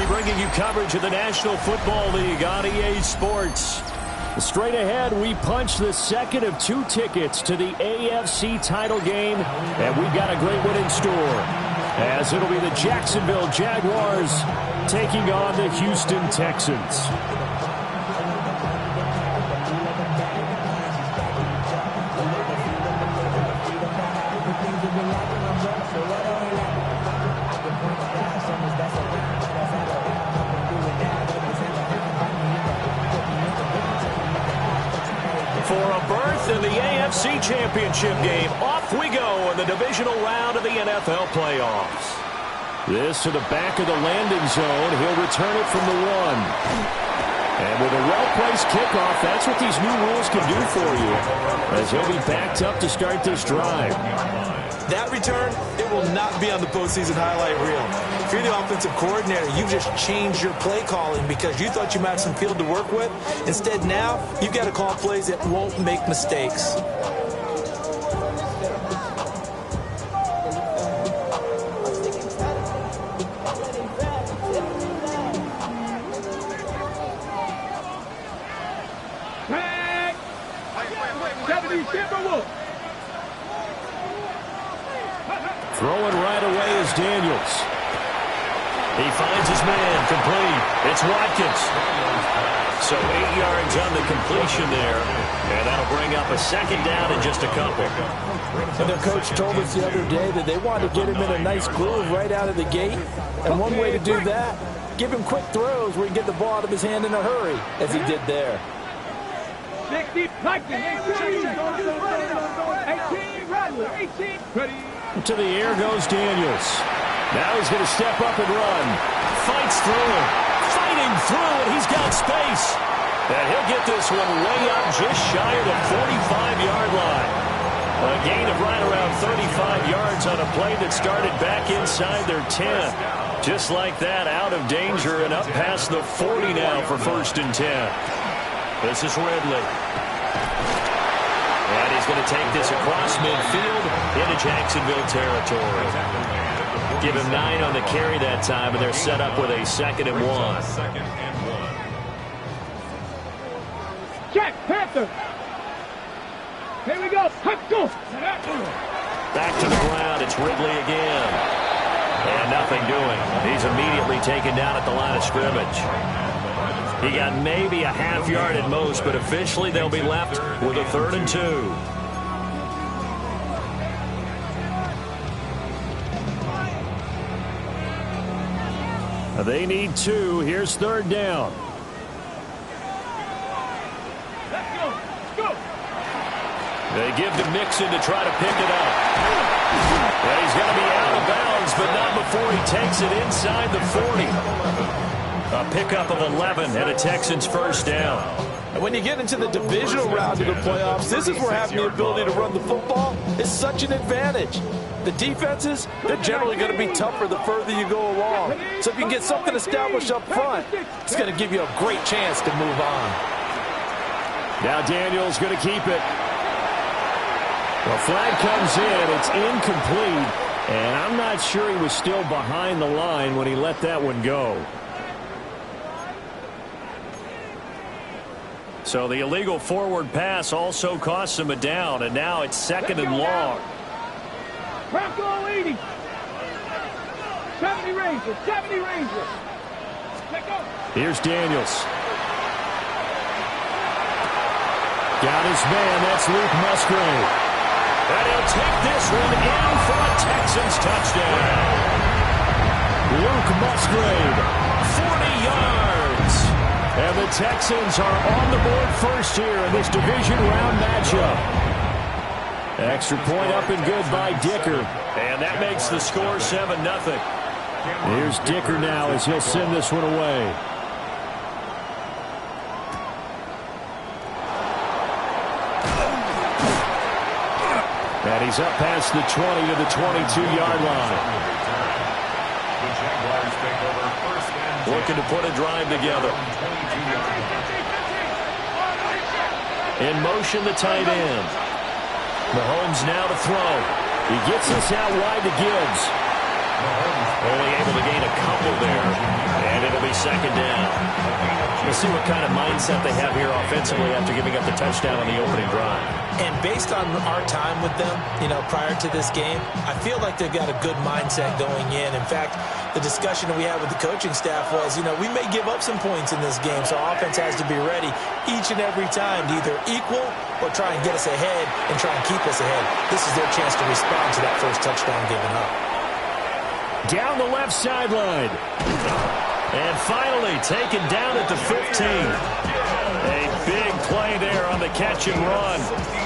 be bringing you coverage of the National Football League on EA Sports. Straight ahead, we punch the second of 2 tickets to the AFC title game, and we've got a great one in store, as it'll be the Jacksonville Jaguars taking on the Houston Texans. For a berth in the AFC Championship game, off we go in the divisional round of the NFL playoffs. This to the back of the landing zone. He'll return it from the 1. And with a well-placed kickoff, that's what these new rules can do for you, as he'll be backed up to start this drive. That return, it will not be on the postseason highlight reel. If you're the offensive coordinator, you've just changed your play calling because you thought you might have some field to work with. Instead, now, you've got to call plays that won't make mistakes. Throwing right away is Daniels. He finds his man, complete. It's Watkins. So 8 yards on the completion there, and that'll bring up a second down in just a couple. And their coach told us the other day that they wanted to get him in a nice groove right out of the gate. And one way to do that, give him quick throws where he can get the ball out of his hand in a hurry, as he did there. 60, 18, ready. To the air goes Daniels. Now he's going to step up and run. Fights through him. Fighting through, and he's got space. And he'll get this one way up just shy of the 45-yard line. A gain of right around 35 yards on a play that started back inside their 10. Just like that, out of danger and up past the 40 now for 1st and 10. This is Ridley. And he's going to take this across midfield into Jacksonville territory. Give him 9 on the carry that time, and they're set up with a 2nd and 1. Jack Panther. Here we go. Go. Back to the ground. It's Ridley again. And nothing doing. He's immediately taken down at the line of scrimmage. He got maybe a half yard at most, but officially they'll be left with a 3rd and 2. They need 2. Here's 3rd down. Let's go. Go. They give to Mixon to try to pick it up. And he's going to be out of bounds, but not before he takes it inside the 40. A pickup of 11 and a Texans 1st down. And when you get into the divisional round of the playoffs, this is where having the ability to run the football is such an advantage. The defenses, they're generally going to be tougher the further you go along. So if you can get something established up front, it's going to give you a great chance to move on. Now Daniels going to keep it. The flag comes in. It's incomplete. And I'm not sure he was still behind the line when he let that one go. So the illegal forward pass also costs him a down, and now it's 2nd and long. Bronco 80. 70 Rangers. 70 Rangers. Let go. Here's Daniels. Got his man. That's Luke Musgrave. And he'll take this one in for a Texans touchdown. Luke Musgrave, 40 yards. And the Texans are on the board first here in this division round matchup. Extra point up and good by Dicker. And that makes the score 7-0. Here's Dicker now as he'll send this one away. And he's up past the 20 to the 22-yard line. Looking to put a drive together. In motion, the tight end. Mahomes now to throw. He gets this out wide to Gibbs. Only able to gain a couple there. And it'll every second down. We'll see what kind of mindset they have here offensively after giving up the touchdown on the opening drive. And based on our time with them, prior to this game, I feel like they've got a good mindset going in. In fact, the discussion that we had with the coaching staff was, we may give up some points in this game, so our offense has to be ready each and every time to either equal or try and get us ahead and try and keep us ahead. This is their chance to respond to that first touchdown given up. Down the left sideline. And finally taken down at the 15. A big play there on the catch and run.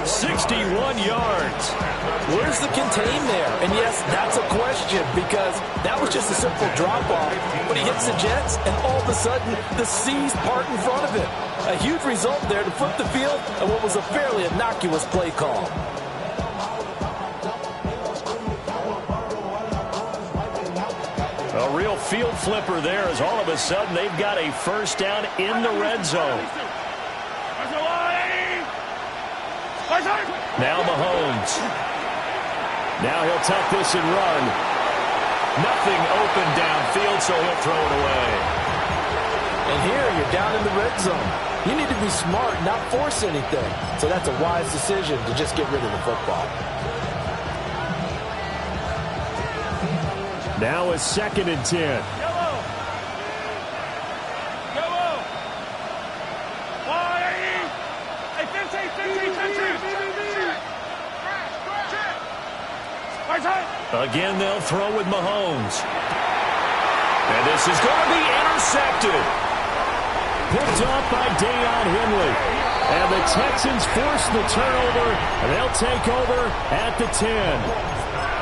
61 yards. Where's the contain there? And yes, that's a question because that was just a simple drop-off. But he hits the Jets, and all of a sudden, the seas part in front of him. A huge result there to flip the field and what was a fairly innocuous play call. A real field flipper there as all of a sudden they've got a first down in the red zone. Now Mahomes. Now he'll tuck this and run. Nothing open downfield, so he'll throw it away. And here you're down in the red zone. You need to be smart, not force anything. So that's a wise decision to just get rid of the football. Now a 2nd and 10. Again, they'll throw with Mahomes. And this is going to be intercepted. Picked off by Deion Henley. And the Texans force the turnover, and they'll take over at the 10.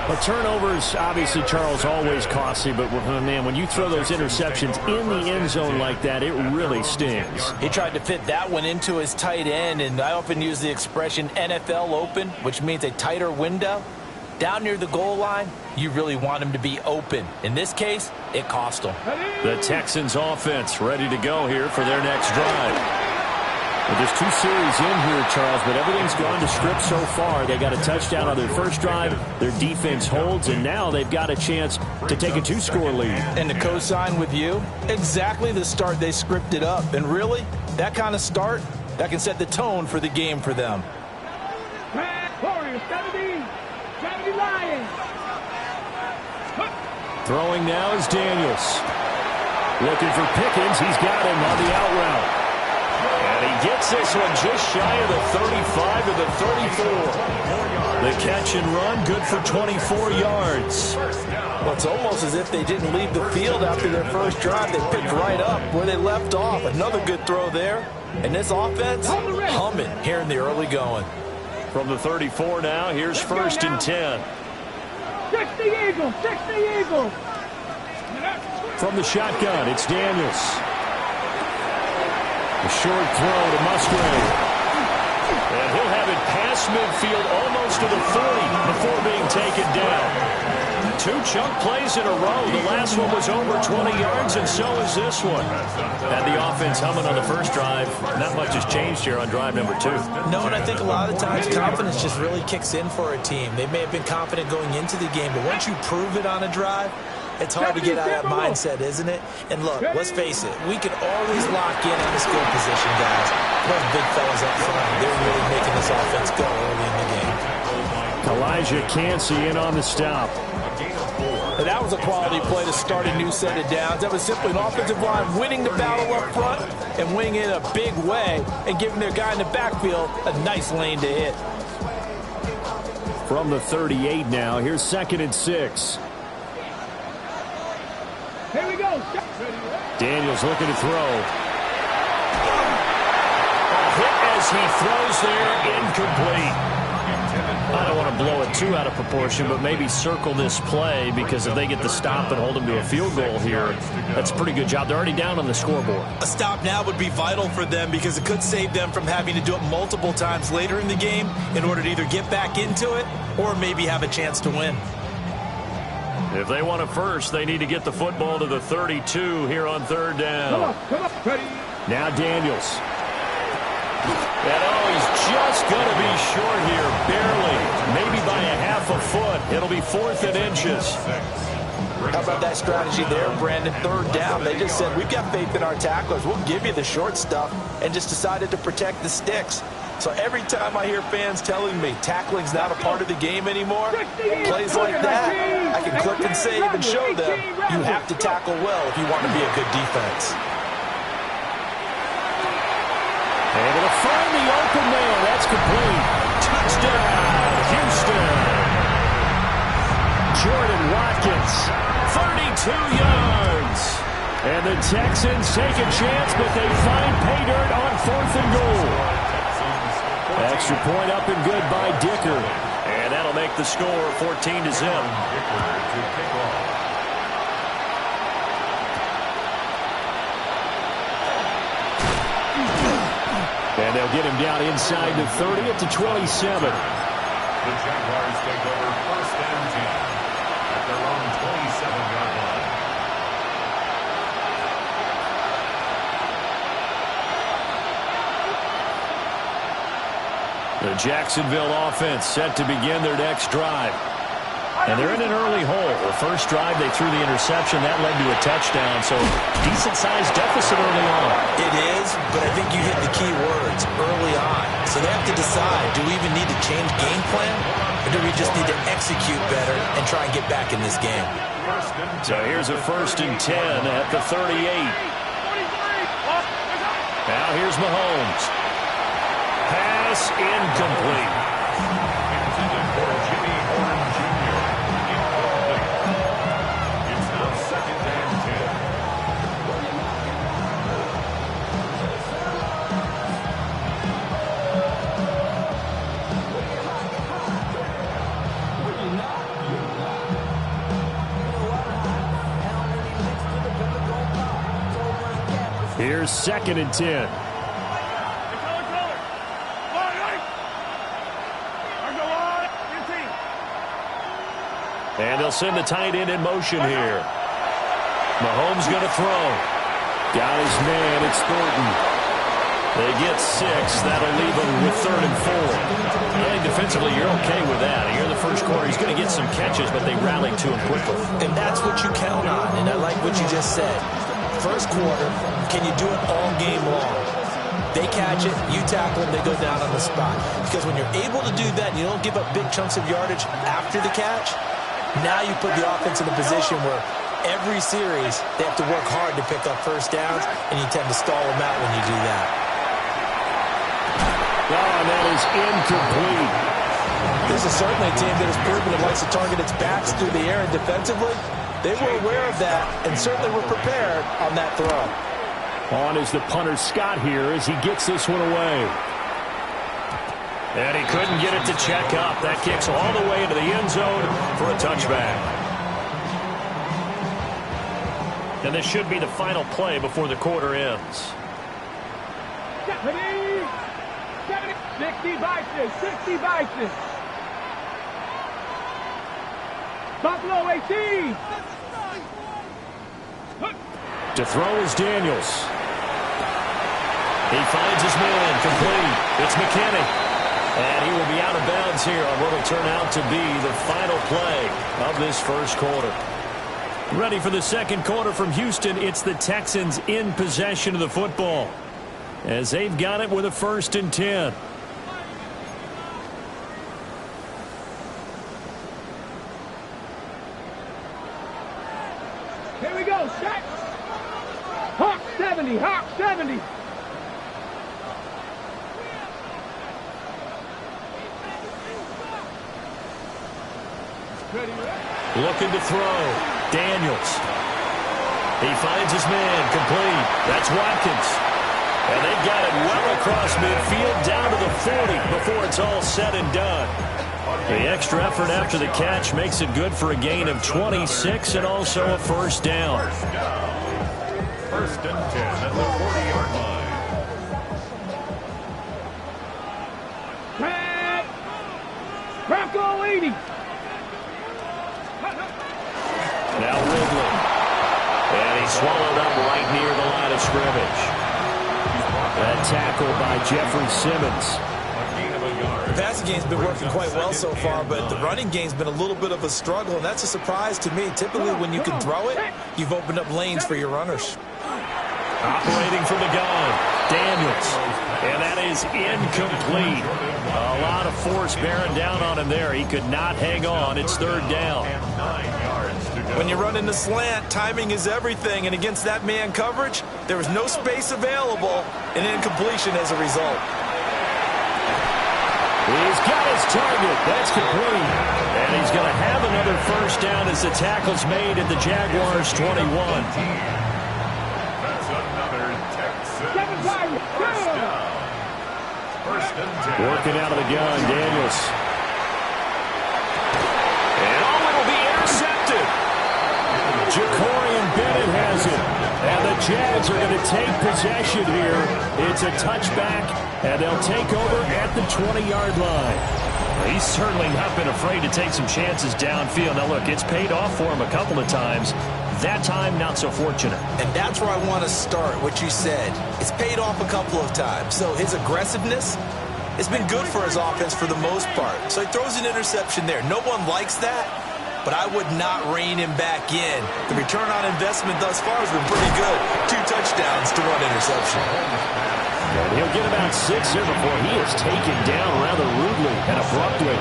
Well, turnovers, obviously, Charles, always costly, but, man, when you throw those interceptions in the end zone like that, it really stings. He tried to fit that one into his tight end, and I often use the expression NFL open, which means a tighter window. Down near the goal line, you really want him to be open. In this case, it cost him. The Texans offense ready to go here for their next drive. Well, there's 2 series in here, Charles, but everything's gone to script so far. They got a touchdown on their first drive. Their defense holds, and now they've got a chance to take a 2-score lead. And to co-sign with you, exactly the start they scripted up. And really, that kind of start, that can set the tone for the game for them. Warriors, 70 Lions. Throwing now is Daniels. Looking for Pickens. He's got him on the out route. And he gets this one just shy of the 35 to the 34. The catch and run, good for 24 yards. Well, it's almost as if they didn't leave the field after their first drive. They picked right up where they left off. Another good throw there. And this offense, humming here in the early going. From the 34 now, here's 1st and 10. 60 Eagles, 60 Eagles. From the shotgun, it's Daniels. A short throw to Musgrave. And he'll have it past midfield almost to the 40 before being taken down. 2 chunk plays in a row. The last one was over 20 yards, and so is this one. Had the offense humming on the first drive. Not much has changed here on drive number 2. No, and I think a lot of times confidence just really kicks in for a team. They may have been confident going into the game, but once you prove it on a drive, it's hard to get out of that mindset, isn't it? And look, let's face it, we can always lock in on the skill position, guys. Those big fellas up front, they're really making this offense go early in the game. Elijah Cansey in on the stop. And that was a quality play to start a new set of downs. That was simply an offensive line winning the battle up front and winning it in a big way and giving their guy in the backfield a nice lane to hit. From the 38 now, here's 2nd and 6. Here we go. Daniels looking to throw. A hit as he throws there, incomplete. I don't want to blow it too out of proportion, but maybe circle this play because if they get the stop and hold them to a field goal here, that's a pretty good job. They're already down on the scoreboard. A stop now would be vital for them because it could save them from having to do it multiple times later in the game in order to either get back into it or maybe have a chance to win. If they want a first, they need to get the football to the 32 here on 3rd down. Come on, ready. Now Daniels. And he's just going to be short here, barely. Maybe by a half a foot. It'll be 4th and inches. How about that strategy there, Brandon? Third down, they just said, we've got faith in our tacklers. We'll give you the short stuff, and just decided to protect the sticks. So every time I hear fans telling me tackling's not a part of the game anymore, plays like that, I can click and save and show them you have to tackle well if you want to be a good defense. Able to find the open man. That's complete. Touchdown, Houston. Jordan Watkins, 32 yards. And the Texans take a chance, but they find pay dirt on 4th and goal. Extra point up and good by Dicker. And that'll make the score 14-0. And they'll get him down inside the 30 at the 27. The Jaguars take over 1st and 10 at their own 27-yard line. The Jacksonville offense set to begin their next drive. And they're in an early hole. The first drive, they threw the interception. That led to a touchdown, so decent-sized deficit early on. It is, but I think you hit the key words, early on. So they have to decide, do we even need to change game plan, or do we just need to execute better and try and get back in this game? So here's a 1st and 10 at the 38. Now here's Mahomes. Pass incomplete. Intended for Jimmy Horn Jr. Incomplete. It's now 2nd and 10. Here's 2nd and 10. And they'll send the tight end in motion here. Mahomes going to throw. Got his man. It's Thornton. They get 6. That'll leave them with 3rd and 4. I think defensively you're okay with that. Here in the first quarter, he's going to get some catches, but they rallied to him quickly. And that's what you count on, and I like what you just said. First quarter, can you do it all game long? They catch it, you tackle them, they go down on the spot. Because when you're able to do that and you don't give up big chunks of yardage after the catch, now you put the offense in a position where every series they have to work hard to pick up first downs, and you tend to stall them out when you do that. Oh, and that is incomplete. This is certainly a team that has proven it likes to target its backs through the air, and defensively, they were aware of that and certainly were prepared on that throw. On is the punter Scott here as he gets this one away. And he couldn't get it to check up. That kicks all the way into the end zone for a touchback. And this should be the final play before the quarter ends. 60 Vikings, 60 Vikings. Buffalo 18. To throw is Daniels. He finds his man complete. It's McKinney. And he will be out of bounds here on what will turn out to be the final play of this first quarter. Ready for the second quarter from Houston. It's the Texans in possession of the football as they've got it with a 1st and 10. Here we go, set. Hawk 70, Hawk 70. Looking to throw. Daniels. He finds his man complete. That's Watkins. And they've got it well across midfield down to the 40 before it's all said and done. The extra effort after the catch makes it good for a gain of 26 and also a first down. 1st and 10 at the 40-yard line. Bronco 80. Now Ridley. And he's swallowed up right near the line of scrimmage. That tackle by Jeffrey Simmons. A gain of a yard. The passing game's been working quite well so far, but the running game's been a little bit of a struggle, and that's a surprise to me. Typically, when you can throw it, you've opened up lanes for your runners. Operating from the gun, Daniels. And that is incomplete. A lot of force bearing down on him there. He could not hang on. It's third down. When you run in the slant, timing is everything, and against that man coverage, there was no space available, and incompletion as a result. He's got his target. That's complete. And he's going to have another first down as the tackle's made at the Jaguars' 21. That's another Texans first down. First and 10. Working out of the gun, Daniels. And it'll be intercepted. Jacorian Bennett has it. And the Jags are going to take possession here. It's a touchback, and they'll take over at the 20-yard line. He's certainly not been afraid to take some chances downfield. Now, look, it's paid off for him a couple of times. That time, not so fortunate. And that's where I want to start, what you said. It's paid off a couple of times. So his aggressiveness has been good for his offense for the most part. So he throws an interception there. No one likes that, but I would not rein him back in. The return on investment thus far has been pretty good. 2 touchdowns to 1 interception. And he'll get about 6 here before he is taken down rather rudely and abruptly.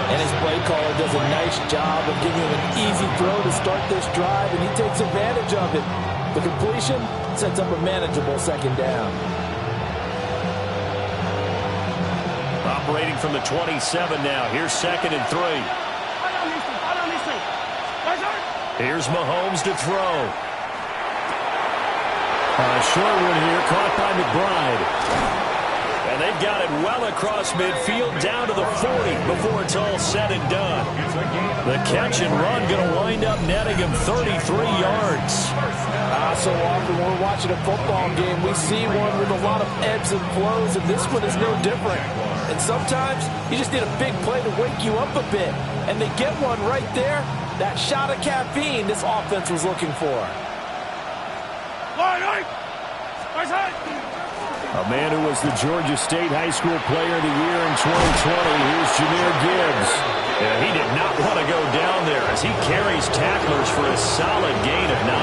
And his play caller does a nice job of giving him an easy throw to start this drive, and he takes advantage of it. The completion sets up a manageable second down. Operating from the 27 now. Here's 2nd and 3. Here's Mahomes to throw. Short one here, caught by McBride. And they've got it well across midfield, down to the 40 before it's all said and done. The catch and run going to wind up netting him 33 yards. So often when we're watching a football game, we see one with a lot of ebbs and flows, and this one is no different. And sometimes you just need a big play to wake you up a bit. And they get one right there. That shot of caffeine this offense was looking for. A man who was the Georgia State High School Player of the Year in 2020. Here's Jahmyr Gibbs. Yeah, he did not want to go down there as he carries tacklers for a solid gain of 9.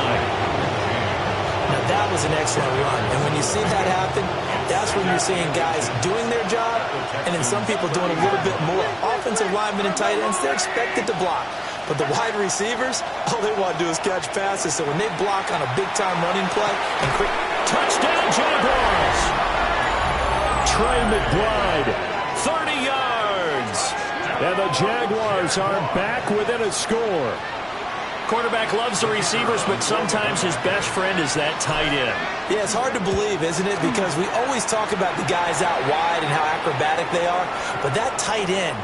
Now that was an excellent run, and when you see that happen, that's when you're seeing guys doing their job, and then some people doing a little bit more. Offensive linemen and tight ends, they're expected to block. But the wide receivers, all they want to do is catch passes. So when they block on a big-time running play and quick touchdown Jaguars. Trey McBride, 30 yards. And the Jaguars are back within a score. Quarterback loves the receivers, but sometimes his best friend is that tight end. Yeah, it's hard to believe, isn't it? Because we always talk about the guys out wide and how acrobatic they are. But that tight end,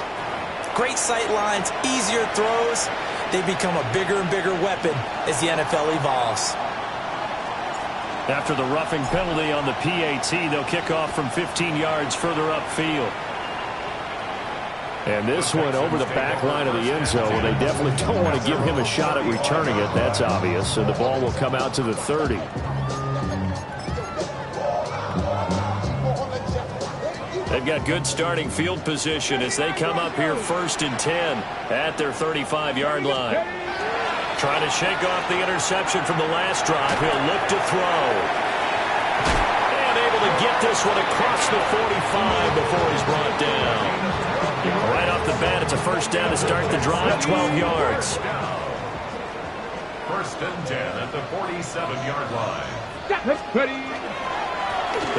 great sight lines, easier throws, they become a bigger and bigger weapon as the NFL evolves. After the roughing penalty on the PAT, they'll kick off from 15 yards further upfield. And this one over the back line of the end zone. Well, they definitely don't want to give him a shot at returning it. That's obvious. So the ball will come out to the 30. They've got good starting field position as they come up here 1st and 10 at their 35-yard line. Trying to shake off the interception from the last drive. He'll look to throw. And able to get this one across the 45 before he's brought down. Right off the bat, it's a first down to start the drive, 12 yards. 1st and 10 at the 47-yard line.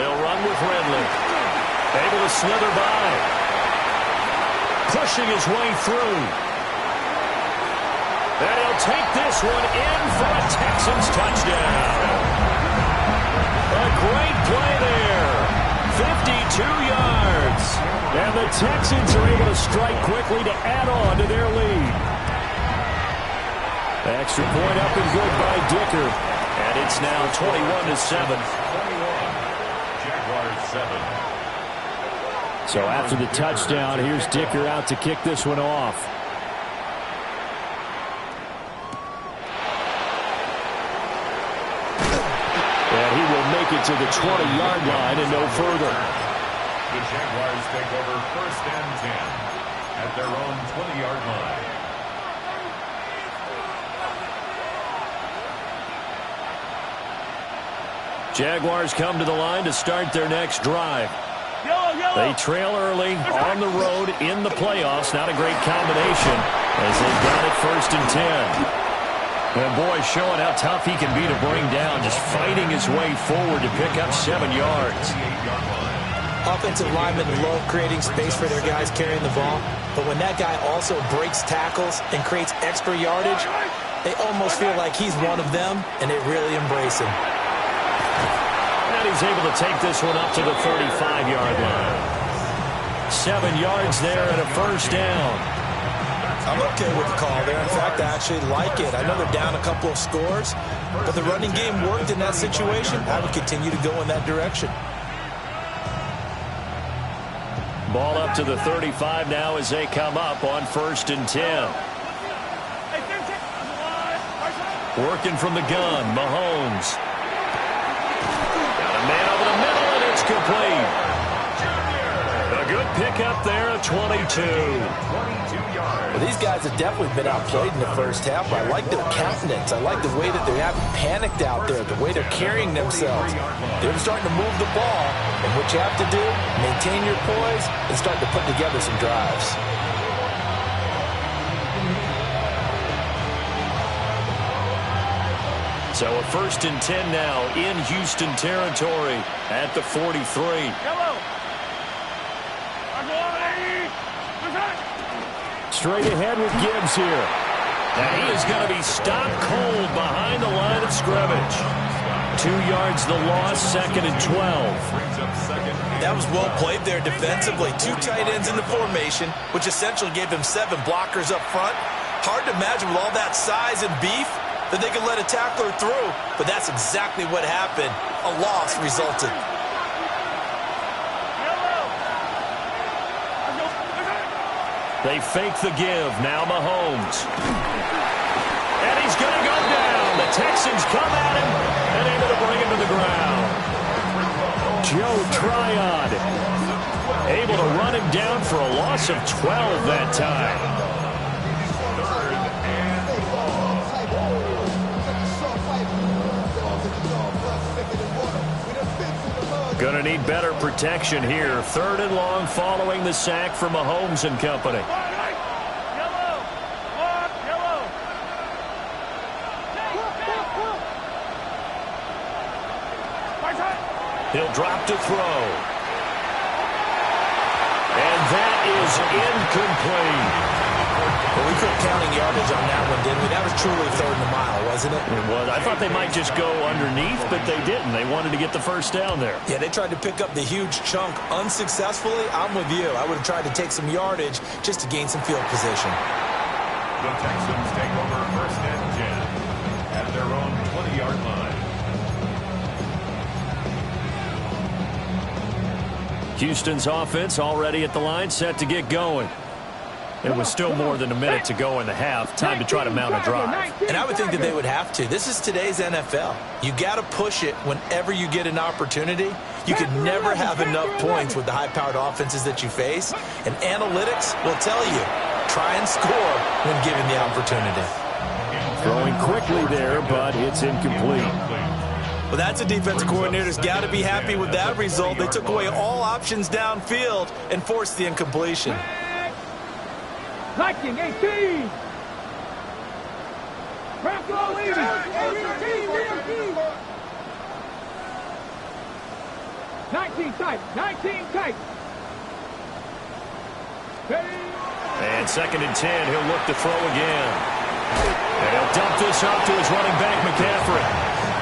They'll run with Redley. Able to slither by. Pushing his way through. And he'll take this one in for a Texans touchdown. A great play there. 52 yards. And the Texans are able to strike quickly to add on to their lead. Extra point up and good by Dicker. And it's now 21-7. Jaguars 7. So after the touchdown, here's Dicker out to kick this one off. And he will make it to the 20-yard line and no further. The Jaguars take over 1st and 10 at their own 20-yard line. Jaguars come to the line to start their next drive. They trail early on the road in the playoffs. Not a great combination as they've got it 1st and 10. And boy, showing how tough he can be to bring down, just fighting his way forward to pick up 7 yards. Offensive linemen love creating space for their guys carrying the ball, but when that guy also breaks tackles and creates extra yardage, they almost feel like he's one of them, and they really embrace him. And he's able to take this one up to the 35-yard line. 7 yards there and a 1st down. I'm okay with the call there. In fact, I actually like it. I know they're down a couple of scores, but the running game worked in that situation. I would continue to go in that direction. Ball up to the 35 now as they come up on 1st and 10. Working from the gun, Mahomes. Got a man over the middle, and it's complete. A good pickup there at 22. Well, these guys have definitely been outplayed in the first half. I like their countenance. I like the way that they haven't panicked out there, the way they're carrying themselves. They're starting to move the ball, and what you have to do, maintain your poise and start to put together some drives. So a 1st and 10 now in Houston territory at the 43. Straight ahead with Gibbs here. Now he is going to be stopped cold behind the line of scrimmage. 2 yards the loss, 2nd and 12. That was well played there defensively. 2 tight ends in the formation, which essentially gave them 7 blockers up front. Hard to imagine with all that size and beef that they could let a tackler through, but that's exactly what happened. A loss resulted. They fake the give. Now Mahomes. And he's going to go down. The Texans come at him and able to bring him to the ground. Joe Tryon able to run him down for a loss of 12 that time. Going to need better protection here. 3rd and long following the sack from Mahomes and company. He'll drop to throw. And that is incomplete. Well, we quit counting yardage on that one, didn't we? That was truly 3rd and a mile, wasn't it? It was. I thought they might just go underneath, but they didn't. They wanted to get the 1st down there. Yeah, they tried to pick up the huge chunk unsuccessfully. I'm with you. I would have tried to take some yardage just to gain some field position. The Texans take over 1st and 10 at their own 20-yard line. Houston's offense already at the line, set to get going. It was still more than a minute to go in the half. Time to try to mount a drive. And I would think that they would have to. This is today's NFL. You got to push it whenever you get an opportunity. You can never have enough points with the high-powered offenses that you face. And analytics will tell you, try and score when given the opportunity. Throwing quickly there, but it's incomplete. Well, that's a defensive coordinator's got to be happy with that result. They took away all options downfield and forced the incompletion. Liking 18. Bronco leaving. 19 tight. 19 tight. And 2nd and 10. He'll look to throw again. And he'll dump this off to his running back, McCaffrey.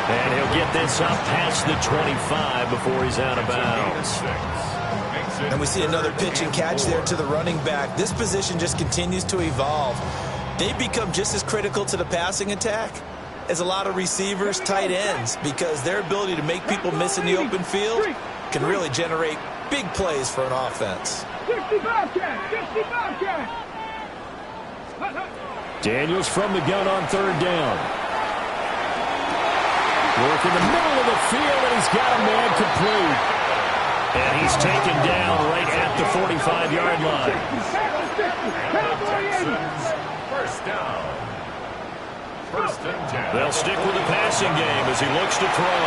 And he'll get this up past the 25 before he's out of bounds. And we see another pitch and catch there to the running back. This position just continues to evolve. They become just as critical to the passing attack as a lot of receivers, tight ends, because their ability to make people miss in the open field can really generate big plays for an offense. 65 catch. Daniels from the gun on 3rd down. Work in the middle of the field, and he's got a man complete. And he's taken down right at the 45-yard line. First down. First and 10. They'll stick with the passing game as he looks to throw.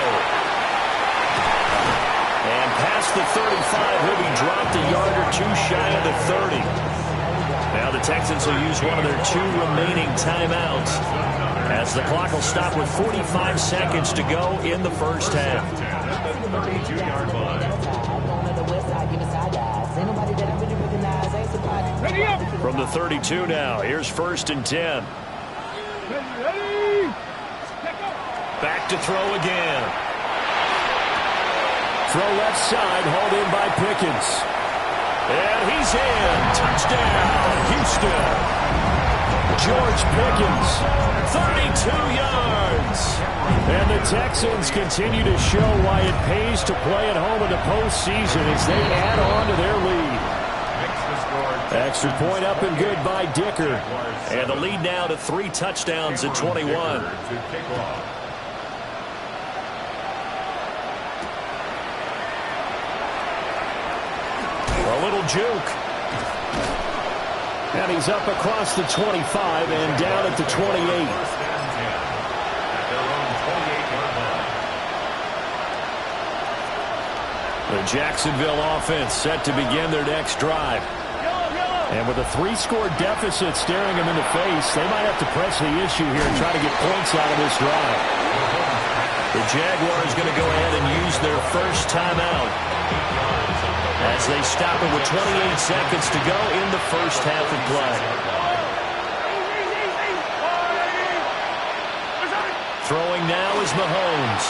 And past the 35, he'll be dropped a yard or two shy of the 30. Now the Texans will use one of their 2 remaining timeouts as the clock will stop with 45 seconds to go in the first half. 32-yard line. From the 32 now, here's first and 10. Back to throw again. Throw left side, hauled in by Pickens. And he's in. Touchdown, Houston. George Pickens, 32 yards. And the Texans continue to show why it pays to play at home in the postseason as they add on to their lead. Extra point up and good by Dicker. And the lead now to 3 touchdowns at 21. A little juke. And he's up across the 25 and down at the 28. The Jacksonville offense set to begin their next drive. And with a 3-score deficit staring them in the face, they might have to press the issue here and try to get points out of this drive. The Jaguars going to go ahead and use their first timeout as they stop it with 28 seconds to go in the first half of play. Throwing now is Mahomes.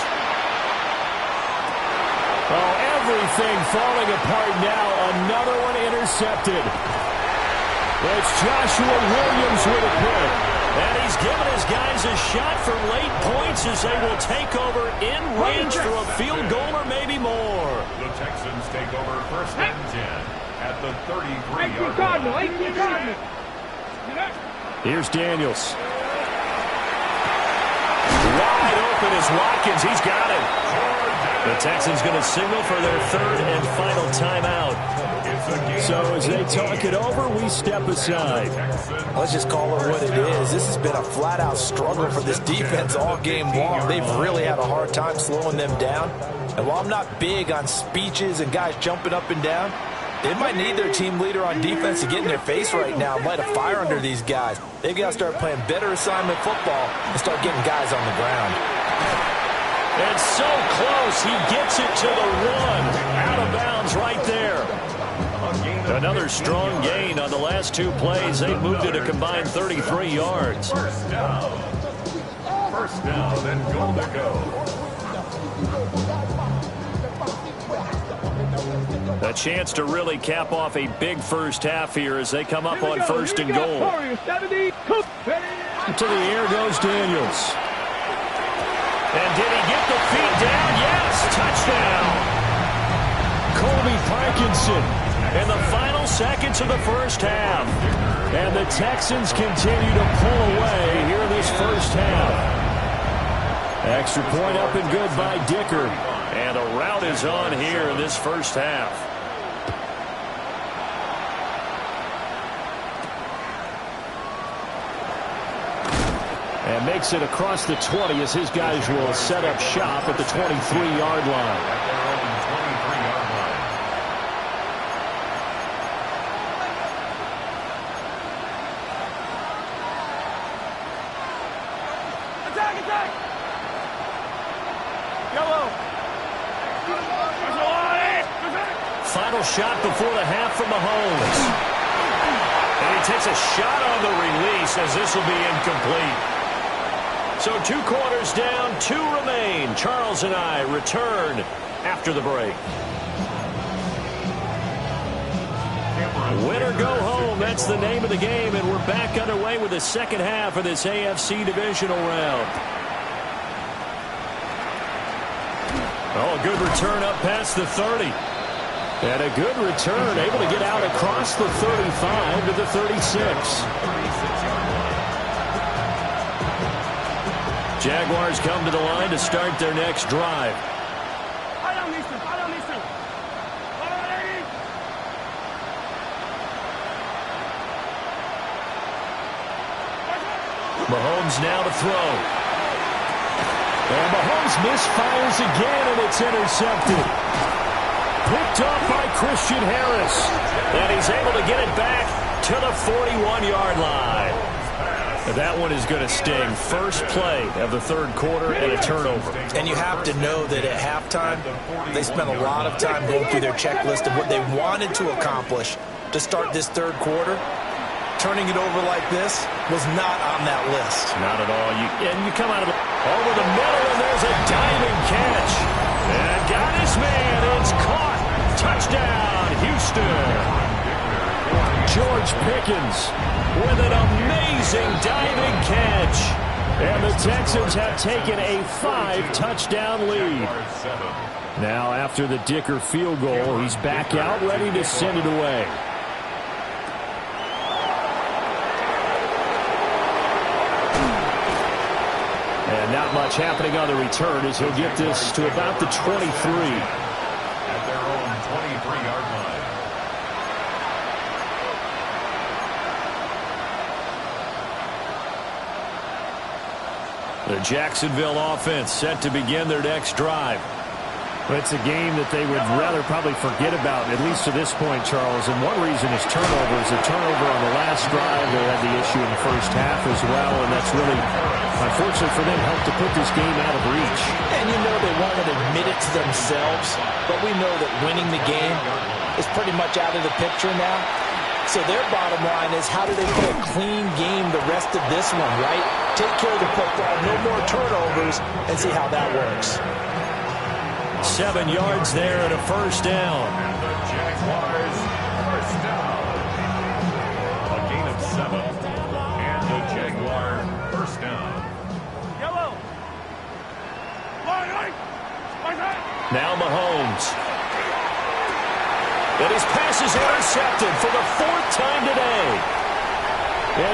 Oh, everything falling apart now. Another one intercepted. It's Joshua Williams with a pick. And he's given his guys a shot for late points as they will take over in range for a field goal or maybe more. The Texans take over first and 10 at the 33-yard line. Here's Daniels. Wide open is Watkins. He's got it. The Texans going to signal for their 3rd and final timeout. So as they talk it over, we step aside. Let's just call it what it is. This has been a flat-out struggle for this defense all game long. They've really had a hard time slowing them down. And while I'm not big on speeches and guys jumping up and down, they might need their team leader on defense to get in their face right now and light a fire under these guys. They've got to start playing better assignment football and start getting guys on the ground. And so close, he gets it to the 1. Out of bounds right there. Another strong gain on the last 2 plays. They moved it a combined 33 yards. First down and goal to go. A chance to really cap off a big first half here as they come up on 1st and goal. To the air goes Daniels. And did he get the feet down? Yes, touchdown. Colby Parkinson in the final seconds of the first half. And the Texans continue to pull away here in this first half. Extra point up and good by Dicker. And a rout is on here in this first half. And makes it across the 20 as his guys will set up shop at the 23-yard line. Final shot before the half from Mahomes. And he takes a shot on the release as this will be incomplete. So 2 quarters down, 2 remain. Charles and I return after the break. Win or go home, that's the name of the game, and we're back underway with the second half of this AFC divisional round. Oh, a good return up past the 30. And a good return, able to get out across the 35 to the 36. Jaguars come to the line to start their next drive. Mahomes now to throw. And Mahomes misfires again, and it's intercepted. Picked up by Christian Harris. And he's able to get it back to the 41-yard line. And that one is going to sting. First play of the third quarter and a turnover. And you have to know that at halftime, they spent a lot of time going through their checklist of what they wanted to accomplish to start this third quarter. Turning it over like this was not on that list. Not at all. You come out of over the middle, and there's a diving catch. And got his man. It's caught. Touchdown, Houston. George Pickens with an amazing diving catch. And the Texans have taken a 5-touchdown lead. Now, after the Dicker field goal, he's back out ready to send it away. And not much happening on the return as he'll get this to about the 23. At their own 23-yard line. The Jacksonville offense set to begin their next drive. It's a game that they would rather probably forget about, at least to this point, Charles. And one reason is turnovers. A turnover on the last drive. They had the issue in the first half as well, and that's really, unfortunately for them, helped to put this game out of reach. And you know they won't admit it to themselves, but we know that winning the game is pretty much out of the picture now. So their bottom line is, how do they play a clean game the rest of this one, right? Take care of the football, no more turnovers, and see how that works. 7 yards there and a first down. And the Jaguars first down. A gain of 7. And the Jaguar first down. Now Mahomes. And his pass is intercepted for the 4th time today.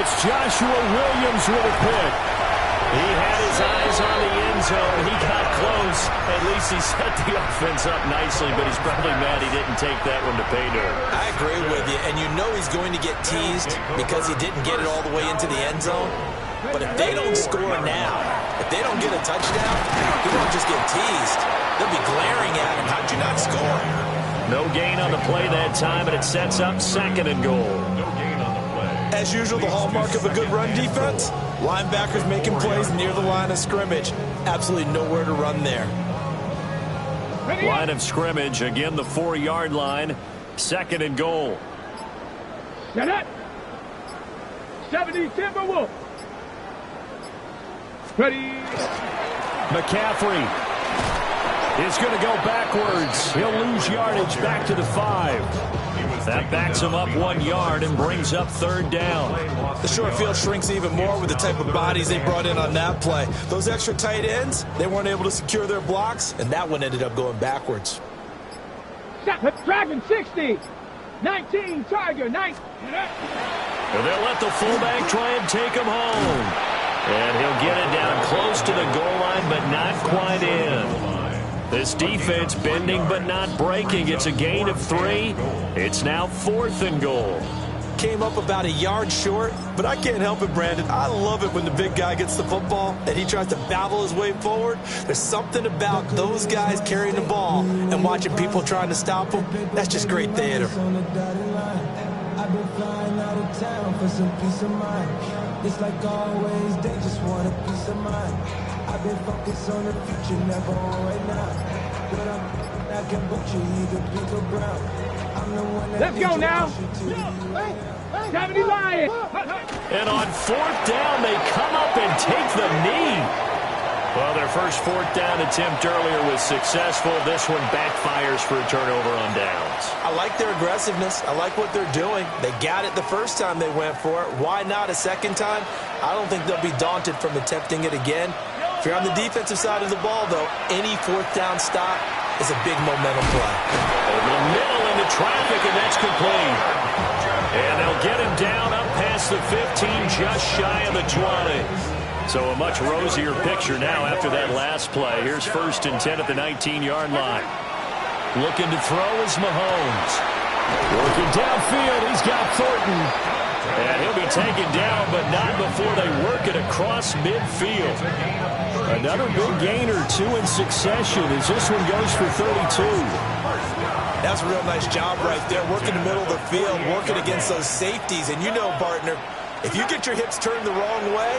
It's Joshua Williams with a pick. He had his eyes on the end zone. He got close. At least he set the offense up nicely, but he's probably mad he didn't take that one to pay dirt. I agree with you, and you know he's going to get teased because he didn't get it all the way into the end zone. But if they don't score now, if they don't get a touchdown, he won't just get teased. They'll be glaring at him. How'd you not score? No gain on the play that time, and it sets up 2nd and goal. No gain on the play. As usual, the hallmark of a good run defense, linebackers making plays near the line of scrimmage. Absolutely nowhere to run there. Line of scrimmage, again the 4-yard line, 2nd and goal. Set up. 70 Timberwolves. Ready. McCaffrey is going to go backwards. He'll lose yardage back to the 5. That backs him up 1 yard and brings up 3rd down. The short field shrinks even more with the type of bodies they brought in on that play. Those extra tight ends, they weren't able to secure their blocks, and that one ended up going backwards. Dragon 60. 19, Tiger 19. And they'll let the fullback try and take him home. And he'll get it down close to the goal line, but not quite in. This defense bending but not breaking. It's a gain of 3. It's now 4th and goal. Came up about a yard short, but I can't help it, Brandon. I love it when the big guy gets the football and he tries to babble his way forward. There's something about those guys carrying the ball and watching people trying to stop them. That's just great theater. I've been flying out of town for some peace of mind. It's like always, they just want a peace of mind. I've been focused on the future, never on right now. But I'm back and butcher, either pink or brown. I'm the one that Let's go now. 70 Lions. And on 4th down, they come up and take the knee. Well, their first 4th down attempt earlier was successful. This one backfires for a turnover on downs. I like their aggressiveness. I like what they're doing. They got it the first time they went for it. Why not a second time? I don't think they'll be daunted from attempting it again. If you're on the defensive side of the ball, though, any 4th down stop is a big momentum play. Over the middle into traffic, and that's complete. And they'll get him down up past the 15, just shy of the 20. So a much rosier picture now after that last play. Here's 1st and 10 at the 19-yard line. Looking to throw is Mahomes. Working downfield, he's got Thornton. And he'll be taken down, but not before they work it across midfield. Another big gainer, 2 in succession, as this one goes for 32. That's a real nice job right there, working the middle of the field, working against those safeties. And you know, partner, if you get your hips turned the wrong way,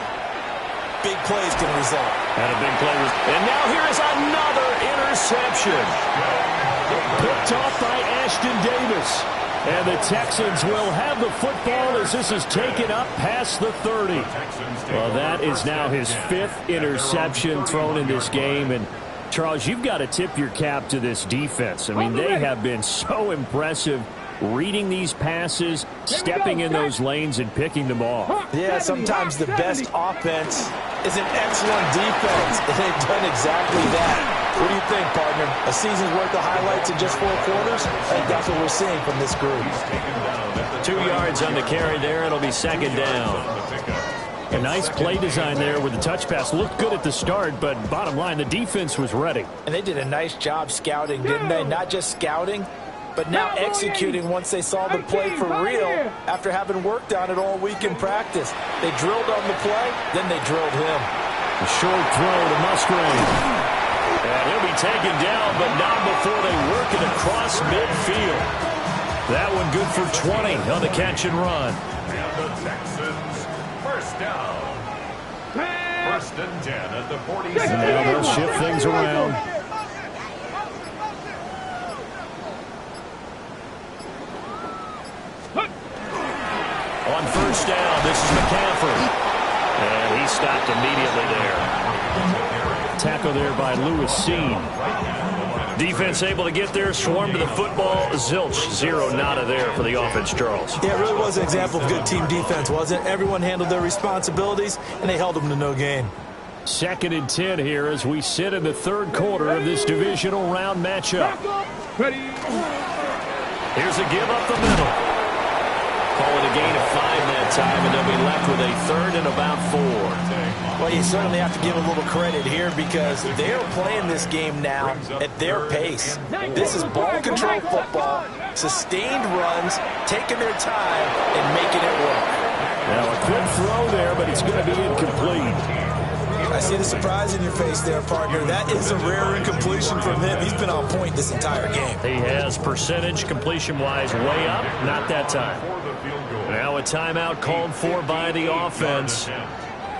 big plays can result. And a big play. And now here is another interception. Picked off by Ashton Davis. And the Texans will have the football as this is taken up past the 30. Well, that is now his 5th interception thrown in this game. And, Charles, you've got to tip your cap to this defense. I mean, they have been so impressive reading these passes, stepping in those lanes, and picking them off. Yeah, sometimes the best offense is an excellent defense, and they've done exactly that. What do you think, partner? A season's worth of highlights in just 4 quarters? I think that's what we're seeing from this group. 2 yards on the carry there. It'll be second down. A nice play design there with the touch pass. Looked good at the start, but bottom line, the defense was ready. And they did a nice job scouting, didn't they? Not just scouting, but now executing once they saw the play for real after having worked on it all week in practice. They drilled on the play, then they drilled him. A short throw to Musgrave. And he'll be taken down, but not before they work it across midfield. That one good for 20 on the catch and run. And the Texans, first down. 1st and 10 at the 47. And now they'll shift things around. On 1st down, this is McCaffrey. And he stopped immediately there. Tackle there by Lewis Seen. Defense able to get there, swarm to the football. Zilch, 0 nada there for the offense, Charles. Yeah, it really was an example of good team defense, wasn't it? Everyone handled their responsibilities, and they held them to no gain. 2nd and 10 here as we sit in the 3rd quarter of this divisional round matchup. Here's a give up the middle. Call it a gain of 5 that time, and they'll be left with a 3rd and about 4. Well, you certainly have to give a little credit here because they're playing this game now at their pace. This is ball control football, sustained runs, taking their time, and making it work. Now a quick throw there, but it's going to be incomplete. I see the surprise in your face there, partner. That is a rare incompletion from him. He's been on point this entire game. He has percentage completion-wise way up, not that time. Now a timeout called for by the offense.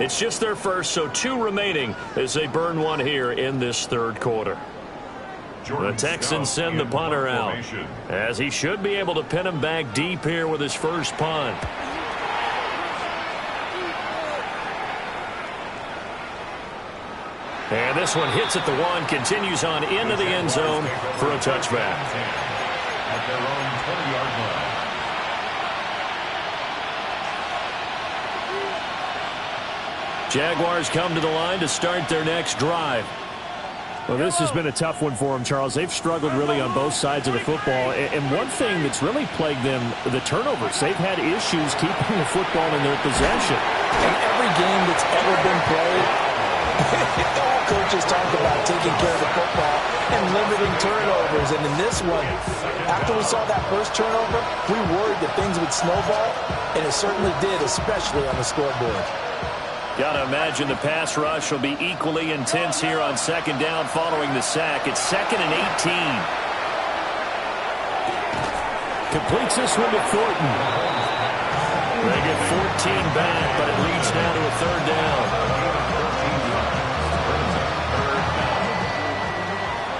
It's just their first, so 2 remaining as they burn one here in this 3rd quarter. The Texans send the punter out, as he should be able to pin him back deep here with his first punt. And this one hits at the 1, continues on into the end zone for a touchback. At their own 20-yard line. Jaguars come to the line to start their next drive. Well, this has been a tough one for them, Charles. They've struggled really on both sides of the football. And one thing that's really plagued them, the turnovers. They've had issues keeping the football in their possession. In every game that's ever been played, all coaches talk about taking care of the football and limiting turnovers. And in this one, after we saw that first turnover, we worried that things would snowball, and it certainly did, especially on the scoreboard. Got to imagine the pass rush will be equally intense here on 2nd down following the sack. It's 2nd and 18. Completes this one to Thornton. They get 14 back, but it leads now to a 3rd down.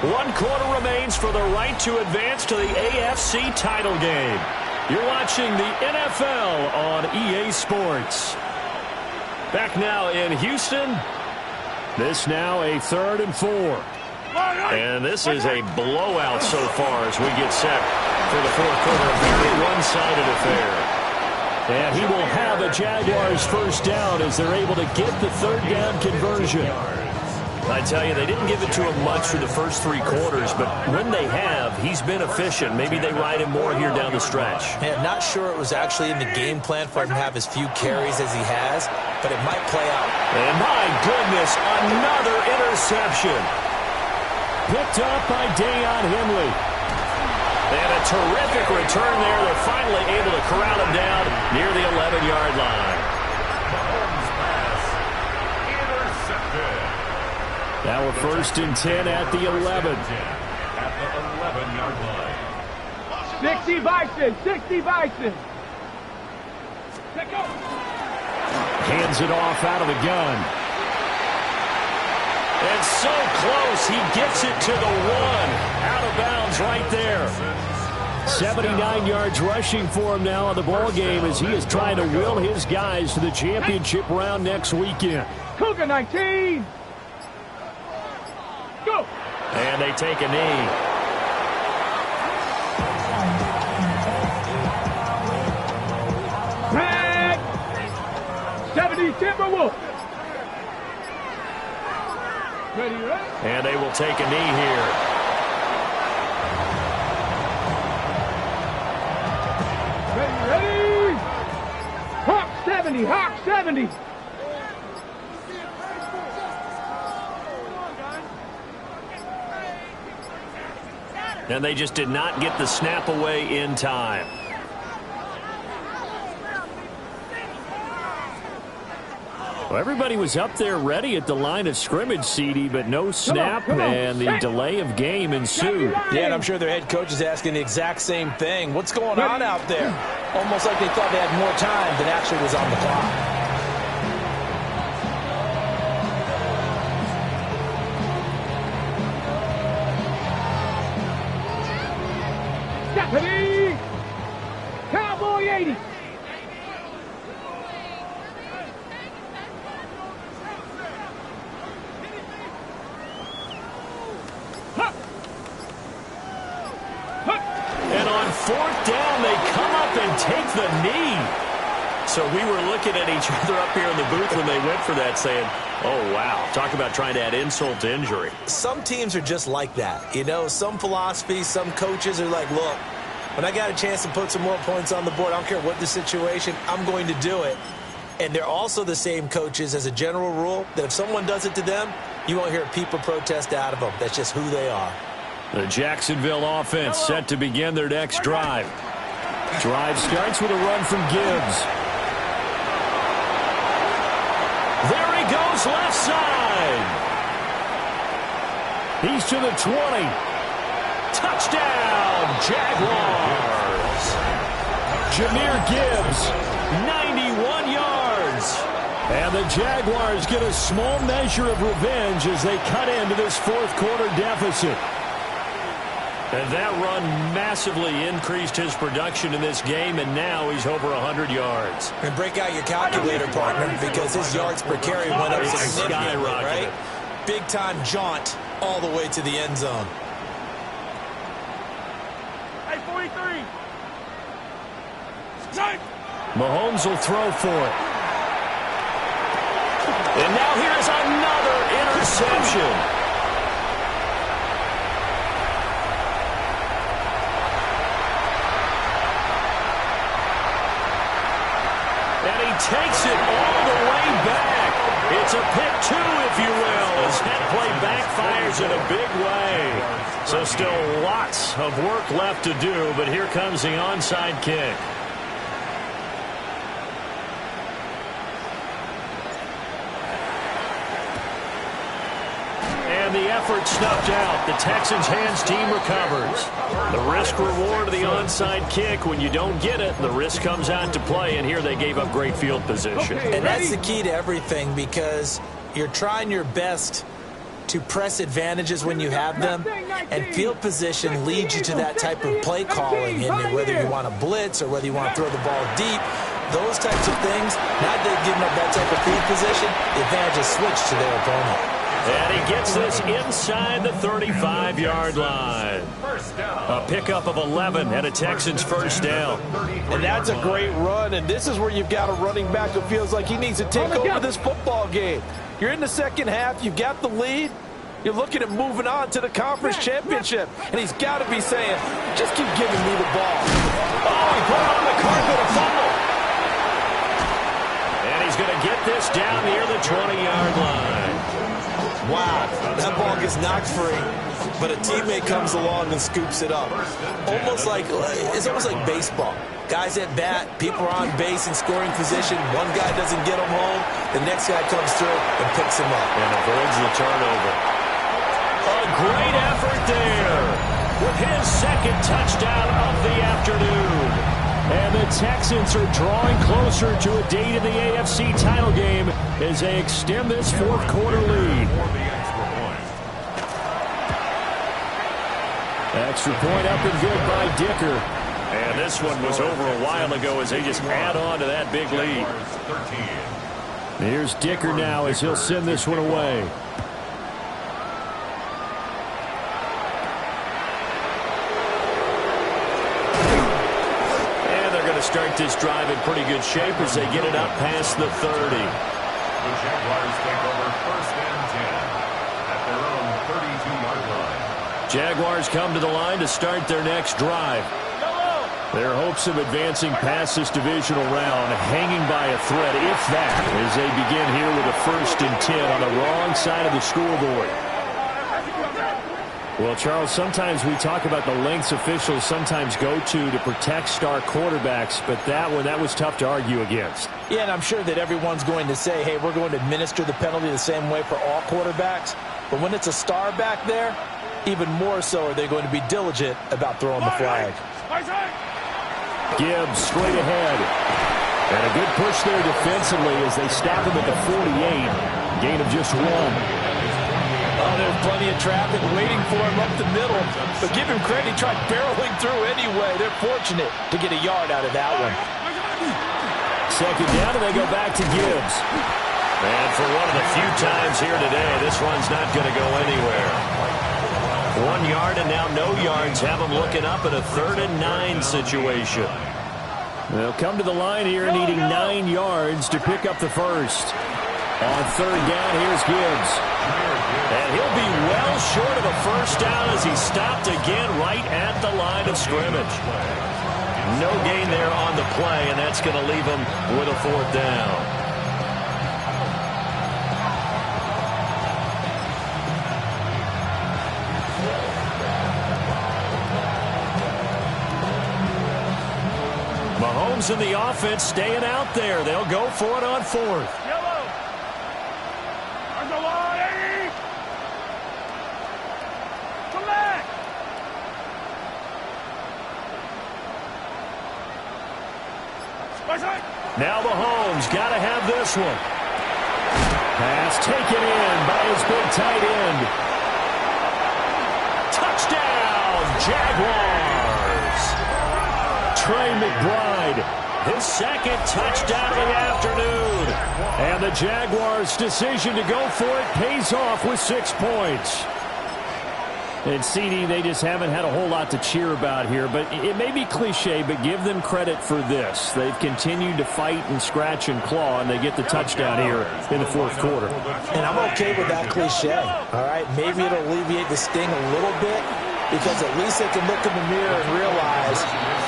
1 quarter remains for the right to advance to the AFC title game. You're watching the NFL on EA Sports. Back now in Houston. This now a 3rd and 4. And this is a blowout so far as we get set for the 4th quarter. A very one-sided affair. And he will have a Jaguars first down as they're able to get the 3rd down conversion. I tell you, they didn't give it to him much for the first 3 quarters, but when they have, he's been efficient. Maybe they ride him more here down the stretch. Man, not sure it was actually in the game plan for him to have as few carries as he has, but it might play out. And my goodness, another interception. Picked up by Deion Henley. And a terrific return there. They're finally able to corral him down near the 11-yard line. Mahomes pass intercepted. Now we're 1st and 10 at the 11. At the 11-yard line. 60 Bison, 60 Bison. Take go. Hands it off out of the gun. And so close, he gets it to the 1. Out of bounds right there. 79 yards rushing for him now in the ball game as he is trying to will his guys to the championship round next weekend. Cougar 19. Go. And they take a knee. Tag. 70 Timberwolves. Ready, ready? And they will take a knee here. Ready? Hawk 70, Hawk 70. And they just did not get the snap away in time. Well, everybody was up there ready at the line of scrimmage, CD, but no snap, and the delay of game ensued. Yeah, and I'm sure their head coach is asking the exact same thing. What's going on out there? Almost like they thought they had more time than actually was on the clock. Stephanie! Cowboy 80! And on 4th down, they come up and take the knee. So we were looking at each other up here in the booth when they went for that saying, oh, wow, talk about trying to add insult to injury. Some teams are just like that. You know, some philosophies, some coaches are like, look, when I got a chance to put some more points on the board, I don't care what the situation, I'm going to do it. And they're also the same coaches as a general rule that if someone does it to them, you won't hear a peep of protest out of them. That's just who they are. The Jacksonville offense set to begin their next drive. Drive starts with a run from Gibbs. There he goes left side. He's to the 20. Touchdown, Jaguars. Jahmyr Gibbs, 91 yards. And the Jaguars get a small measure of revenge as they cut into this 4th quarter deficit. And that run massively increased his production in this game, and now he's over 100 yards. And break out your calculator, partner, because his yards per carry went up significantly, right? Big-time jaunt all the way to the end zone. Hey, 43. Mahomes will throw for it. And now here's another interception. Takes it all the way back. It's a pick 2, if you will, as that play backfires in a big way. So still lots of work left to do, but here comes the onside kick. And the effort snuffed out. The Texans' hands team recovers. The risk reward of the onside kick, when you don't get it, the risk comes out to play, and here they gave up great field position. And that's the key to everything, because you're trying your best to press advantages when you have them, and field position leads you to that type of play calling, and whether you want to blitz or whether you want to throw the ball deep, those types of things, now that they've given up that type of field position, the advantage is switched to their opponent. And he gets this inside the 35-yard line. A pickup of 11 and a Texans first down. And that's a great run, and this is where you've got a running back who feels like he needs to take over this football game. You're in the second half, you've got the lead, you're looking at moving on to the conference championship, and he's got to be saying, just keep giving me the ball. Oh, he put it on the carpet, a fumble. And he's going to get this down near the 20-yard line. Wow, that ball gets knocked free, but a teammate comes along and scoops it up. It's almost like baseball. Guys at bat, people are on base in scoring position. One guy doesn't get him home, the next guy comes through and picks him up. And avoids the turnover. A great effort there with his second touchdown of the afternoon. And the Texans are drawing closer to a date in the AFC title game as they extend this fourth quarter lead. Extra point up and good by Dicker. And this one was over a while ago as they just add on to that big lead. Here's Dicker now as he'll send this one away. Start this drive in pretty good shape as they get it up past the 30. The Jaguars take over first and 10 at their own 32-yard line. Jaguars come to the line to start their next drive. Their hopes of advancing past this divisional round hanging by a thread, if that, as they begin here with a first and 10 on the wrong side of the scoreboard. Well, Charles, sometimes we talk about the lengths officials sometimes go to protect star quarterbacks, but that was tough to argue against. Yeah, and I'm sure that everyone's going to say, hey, we're going to administer the penalty the same way for all quarterbacks. But when it's a star back there, even more so are they going to be diligent about throwing the flag. Gibbs straight ahead. And a good push there defensively as they stop him at the 48. Gain of just 1. Oh, there's plenty of traffic waiting for him up the middle. But give him credit, he tried barreling through anyway. They're fortunate to get a yard out of that one. Second down, and they go back to Gibbs. And for one of the few times here today, this one's not going to go anywhere. 1 yard and now no yards have them looking up at a 3rd and 9 situation. They'll come to the line here needing 9 yards to pick up the first. On 3rd down, here's Gibbs. And he'll be well short of a first down as he stopped again right at the line of scrimmage. No gain there on the play, and that's going to leave him with a 4th down. Mahomes and the offense staying out there. They'll go for it on 4th. Now Mahomes got to have this one. Pass taken in by his big tight end. Touchdown, Jaguars. Trey McBride, his second touchdown of the afternoon. And the Jaguars' decision to go for it pays off with 6 points. And CD, they just haven't had a whole lot to cheer about here, but it may be cliche, but give them credit for this. They've continued to fight and scratch and claw, and they get the touchdown here in the 4th quarter. And I'm okay with that cliche, all right? Maybe it'll alleviate the sting a little bit, because at least they can look in the mirror and realize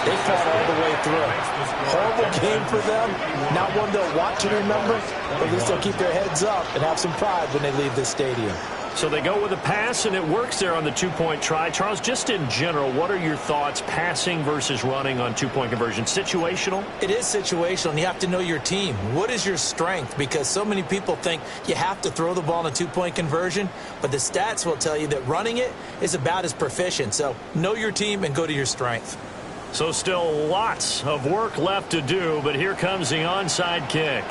they fought all the way through. Horrible game for them, not one they'll want to remember, but at least they'll keep their heads up and have some pride when they leave this stadium. So they go with a pass, and it works there on the 2-point try. Charles, just in general, what are your thoughts passing versus running on 2-point conversion? Situational? It is situational, and you have to know your team. What is your strength? Because so many people think you have to throw the ball in a 2-point conversion, but the stats will tell you that running it is about as proficient. So know your team and go to your strength. So still lots of work left to do, but here comes the onside kick.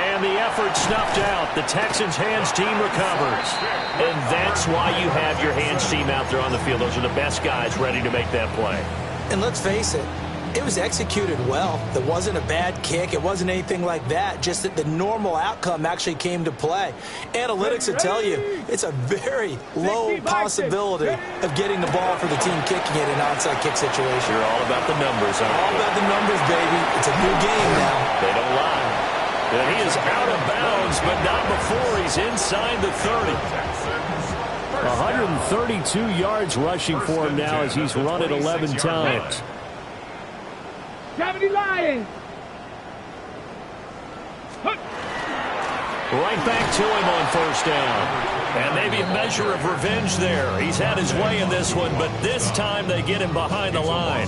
And the effort snuffed out. The Texans' hands team recovers. And that's why you have your hands team out there on the field. Those are the best guys ready to make that play. And let's face it, it was executed well. It wasn't a bad kick. It wasn't anything like that. Just that the normal outcome actually came to play. Analytics will tell you it's a very low possibility of getting the ball for the team kicking it in an onside kick situation. You're all about the numbers, aren't you? All about the numbers, baby. It's a new game now. They don't lie. And he is out of bounds, but not before he's inside the 30. 132 yards rushing for him now as he's run it 11 times. Gravity Giants. Right back to him on first down. And maybe a measure of revenge there. He's had his way in this one, but this time they get him behind the line.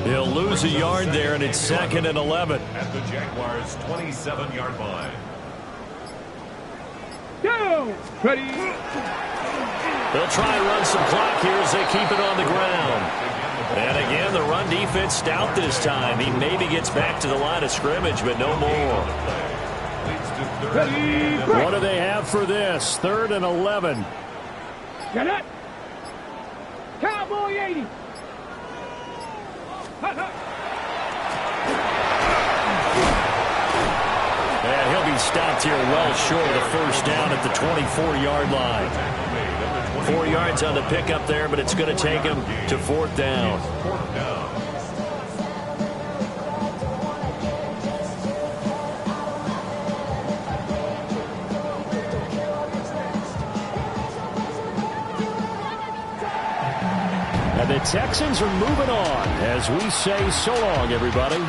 He'll lose a yard there, and it's 2nd and 11. At the Jaguars' 27-yard line. Go. Ready. They'll try and run some clock here as they keep it on the ground. And again, the run defense stout this time. He maybe gets back to the line of scrimmage, but no more. Ready. What do they have for this? 3rd and 11. Get it. Cowboy 80. And he'll be stopped here well short of the first down at the 24-yard line. 4 yards on the pickup there, but it's going to take him to 4th down. And the Texans are moving on as we say so long, everybody.